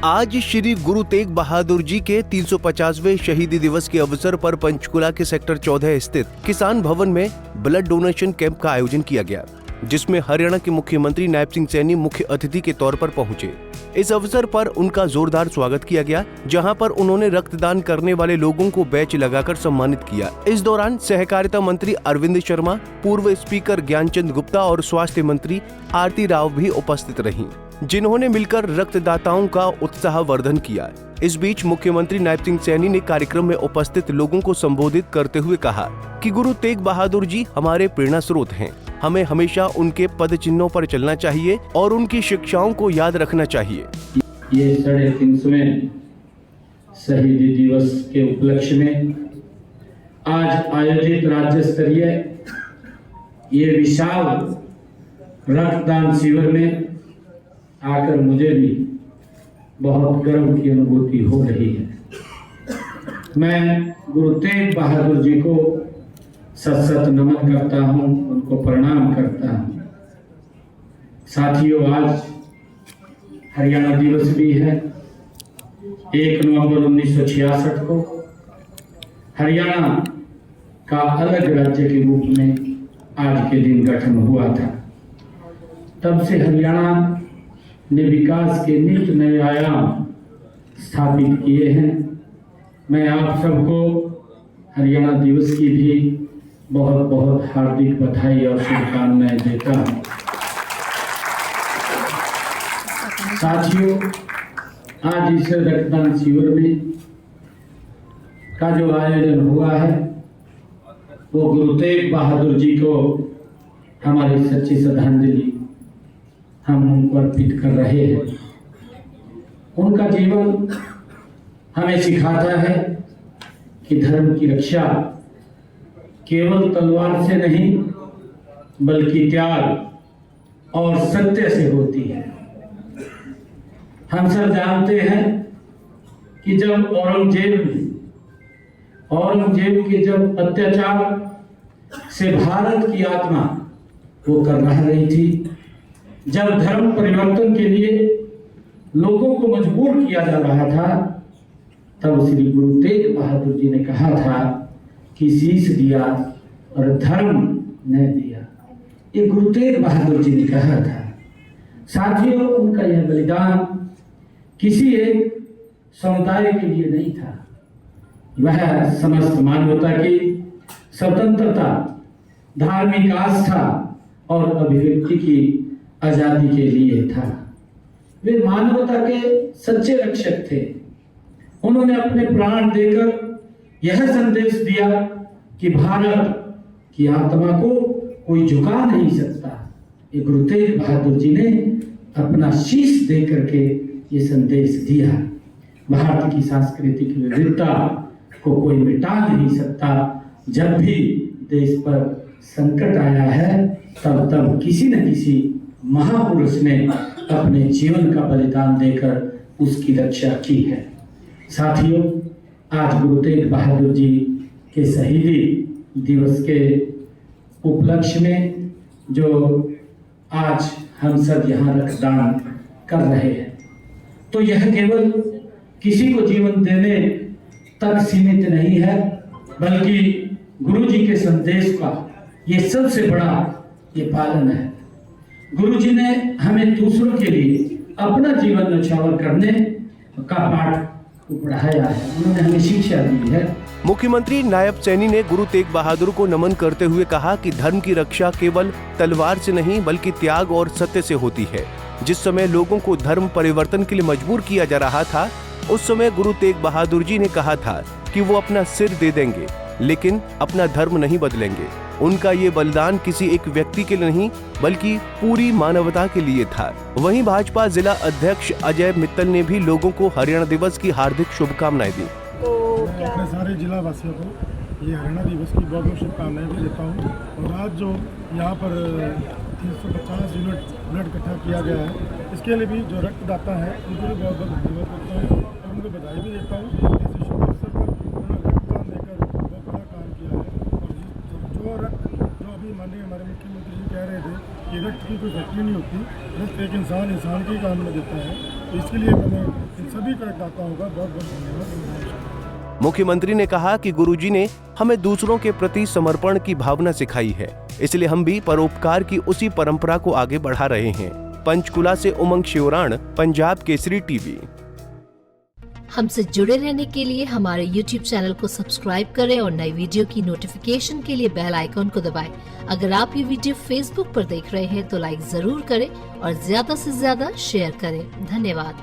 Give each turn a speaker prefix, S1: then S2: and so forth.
S1: आज श्री गुरु तेग बहादुर जी के 350वें शहीदी दिवस के अवसर पर पंचकुला के सेक्टर 14 स्थित किसान भवन में ब्लड डोनेशन कैंप का आयोजन किया गया, जिसमें हरियाणा के मुख्यमंत्री नायब सिंह सैनी मुख्य अतिथि के तौर पर पहुंचे। इस अवसर पर उनका जोरदार स्वागत किया गया, जहां पर उन्होंने रक्तदान करने वाले लोगों को बैच लगाकर सम्मानित किया। इस दौरान सहकारिता मंत्री अरविंद शर्मा, पूर्व स्पीकर ज्ञानचंद गुप्ता और स्वास्थ्य मंत्री आरती राव भी उपस्थित रहीं, जिन्होंने मिलकर रक्तदाताओं का उत्साहवर्धन किया। इस बीच मुख्यमंत्री नायब सिंह सैनी ने कार्यक्रम में उपस्थित लोगों को संबोधित करते हुए कहा कि गुरु तेग बहादुर जी हमारे प्रेरणा स्रोत हैं। हमें हमेशा उनके पद चिन्हों पर चलना चाहिए और उनकी शिक्षाओं को याद रखना चाहिए।
S2: ये 350वें शहीदी दिवस के उपलक्ष्य में आज आयोजित राज्य स्तरीय ये विशाल रक्तदान शिविर में आकर मुझे भी बहुत गर्व की अनुभूति हो रही है। मैं गुरु तेग बहादुर जी को सत नमन करता हूं, उनको प्रणाम करता हूं। साथियों, आज हरियाणा दिवस भी है। 1 नवंबर 1966 को हरियाणा का अलग राज्य के रूप में आज के दिन गठन हुआ था। तब से हरियाणा ने विकास के नित नए आयाम स्थापित किए हैं। मैं आप सबको हरियाणा दिवस की भी बहुत बहुत हार्दिक बधाई और शुभकामनाएं देता हूं। साथियों, आज इस रक्तदान शिविर में का जो आयोजन हुआ है वो गुरु तेग बहादुर जी को हमारी सच्ची श्रद्धांजलि हम उनको अर्पित कर रहे हैं। उनका जीवन हमें सिखाता है कि धर्म की रक्षा केवल तलवार से नहीं बल्कि त्याग और सत्य से होती है। हम सब जानते हैं कि जब औरंगजेब के जब अत्याचार से भारत की आत्मा वो कर रही थी, जब धर्म परिवर्तन के लिए लोगों को मजबूर किया जा रहा था, तब श्री गुरु तेग बहादुर जी ने कहा था कि शीश दिया और धर्म न दिया। ये गुरु तेग बहादुर जी ने कहा था। साथियों, उनका यह बलिदान किसी एक समुदाय के लिए नहीं था, वह समस्त मानवता की स्वतंत्रता, धार्मिक आस्था और अभिव्यक्ति की आजादी के लिए था। वे मानवता के सच्चे रक्षक थे। उन्होंने अपने प्राण देकर यह संदेश दिया कि भारत की आत्मा को कोई झुका नहीं सकता। ये गुरु तेग बहादुर जी ने अपना शीश दे करके ये संदेश दिया। भारत की सांस्कृतिक विविधता को कोई मिटा नहीं सकता। जब भी देश पर संकट आया है, तब किसी न किसी महापुरुष ने अपने जीवन का बलिदान देकर उसकी रक्षा की है। साथियों, आज गुरु तेग बहादुर जी के शहीदी दिवस के उपलक्ष्य में जो आज हम सब यहाँ रक्तदान कर रहे हैं, तो यह केवल किसी को जीवन देने तक सीमित नहीं है, बल्कि गुरु जी के संदेश का ये सबसे बड़ा ये पालन है। गुरु जी ने हमें दूसरों के लिए अपना जीवन न्यौछावर करने का पाठ पढ़ाया है, उन्होंने हमें शिक्षा दी है।
S1: मुख्यमंत्री नायब सैनी ने गुरु तेग बहादुर को नमन करते हुए कहा कि धर्म की रक्षा केवल तलवार से नहीं बल्कि त्याग और सत्य से होती है। जिस समय लोगों को धर्म परिवर्तन के लिए मजबूर किया जा रहा था, उस समय गुरु तेग बहादुर जी ने कहा था कि वो अपना सिर दे देंगे लेकिन अपना धर्म नहीं बदलेंगे। उनका ये बलिदान किसी एक व्यक्ति के लिए नहीं बल्कि पूरी मानवता के लिए था। वहीं भाजपा जिला अध्यक्ष अजय मित्तल ने भी लोगों को हरियाणा दिवस की हार्दिक शुभकामनाएं दी।
S3: मैं अपने सारे जिला वासियों को ये हरियाणा दिवस की बहुत बहुत शुभकामनाएं भी देता हूँ। और आज जो यहाँ पर 350 यूनिट ब्लड इकट्ठा किया गया है, इसके लिए भी जो रक्तदाता है उनको भी बहुत बहुत धन्यवाद करता हूँ और उनको बधाई भी देता हूँ। ऐसे शुभ अवसर पर उन्होंने रक्तदान देकर बहुत बड़ा काम किया है। और जो अभी माननीय हमारे मुख्यमंत्री जी कह रहे थे कि रक्त की कोई फैक्ट्री नहीं होती, रक्त एक इंसान के काम में देता है। तो इसके लिए मैंने इन सभी करदाताओं का बहुत बहुत धन्यवाद।
S1: मुख्यमंत्री ने कहा कि गुरुजी ने हमें दूसरों के प्रति समर्पण की भावना सिखाई है, इसलिए हम भी परोपकार की उसी परंपरा को आगे बढ़ा रहे हैं। पंचकुला से उमंग शिवराण, पंजाब केसरी टीवी।
S4: हमसे जुड़े रहने के लिए हमारे YouTube चैनल को सब्सक्राइब करें और नई वीडियो की नोटिफिकेशन के लिए बेल आइकॉन को दबाएं। अगर आप ये वीडियो Facebook पर देख रहे हैं तो लाइक जरूर करें और ज्यादा से ज्यादा शेयर करें। धन्यवाद।